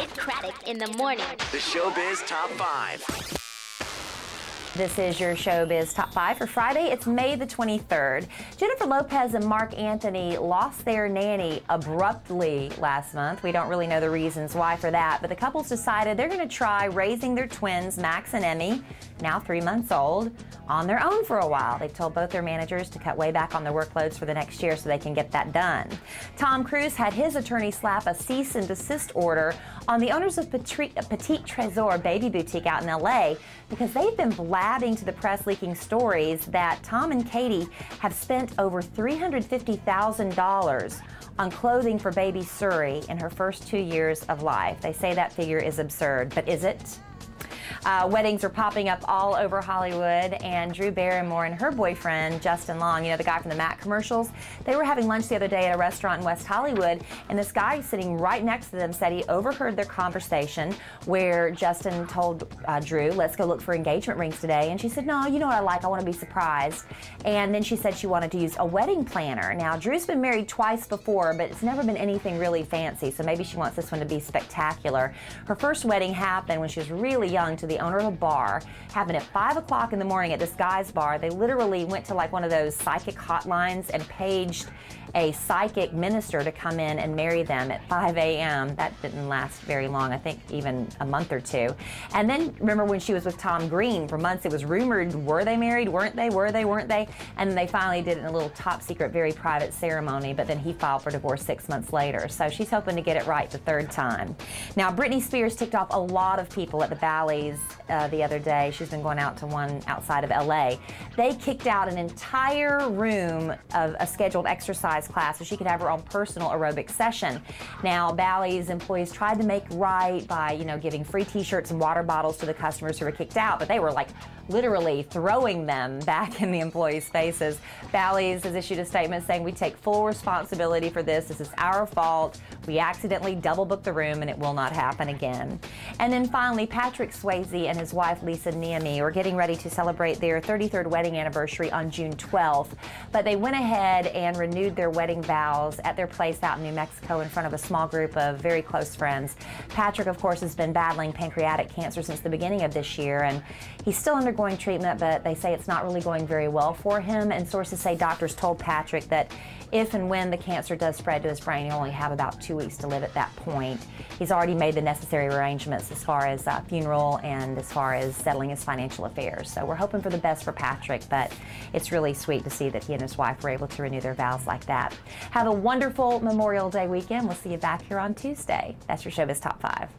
Kid Craddock in the morning. The Showbiz Top 5. This is your Showbiz Top 5 for Friday. It's May the 23rd. Jennifer Lopez and Mark Anthony lost their nanny abruptly last month. We don't really know the reasons why for that, but the couples decided they're going to try raising their twins, Max and Emmy, now 3 months old, on their own for a while. They've told both their managers to cut way back on their workloads for the next year so they can get that done. Tom Cruise had his attorney slap a cease and desist order on the owners of Petite Trésor Baby Boutique out in LA because they've been blabbing to the press, leaking stories that Tom and Katie have spent over $350,000 on clothing for baby Suri in her first 2 years of life. They say that figure is absurd, but is it? Weddings are popping up all over Hollywood, and Drew Barrymore and her boyfriend, Justin Long, you know, the guy from the Mac commercials, they were having lunch the other day at a restaurant in West Hollywood, and this guy sitting right next to them said he overheard their conversation where Justin told Drew, let's go look for engagement rings today, and she said, no, you know what I want to be surprised. And then she said she wanted to use a wedding planner. Now, Drew's been married twice before, but it's never been anything really fancy, so maybe she wants this one to be spectacular. Her first wedding happened when she was really young to the owner of a bar. Happened at 5 o'clock in the morning at this guy's bar. They literally went to like one of those psychic hotlines and paged a psychic minister to come in and marry them at 5 a.m. That didn't last very long, I think even a month or two. And then remember when she was with Tom Green for months, it was rumored, were they married, weren't they, were they, weren't they? And then they finally did it in a little top secret, very private ceremony, but then he filed for divorce 6 months later. So she's hoping to get it right the third time. Now, Britney Spears ticked off a lot of people at the Bally's the other day. She's been going out to one outside of LA. They kicked out an entire room of a scheduled exercise class so she could have her own personal aerobic session. Now, Bally's employees tried to make right by, you know, giving free t-shirts and water bottles to the customers who were kicked out, but they were like literally throwing them back in the employees' faces. Bally's has issued a statement saying, we take full responsibility for this. This is our fault. We accidentally double booked the room and it will not happen again. And then finally, Patrick Swayze and his wife Lisa Niemi are getting ready to celebrate their 33rd wedding anniversary on June 12th. But they went ahead and renewed their wedding vows at their place out in New Mexico in front of a small group of very close friends. Patrick, of course, has been battling pancreatic cancer since the beginning of this year, and he's still undergoing treatment, but they say it's not really going very well for him. And sources say doctors told Patrick that if and when the cancer does spread to his brain, he'll only have about 2 weeks to live at that point. He's already made the necessary arrangements as far as funeral and as far as settling his financial affairs. So we're hoping for the best for Patrick, but it's really sweet to see that he and his wife were able to renew their vows like that. Have a wonderful Memorial Day weekend. We'll see you back here on Tuesday. That's your Showbiz Top 5.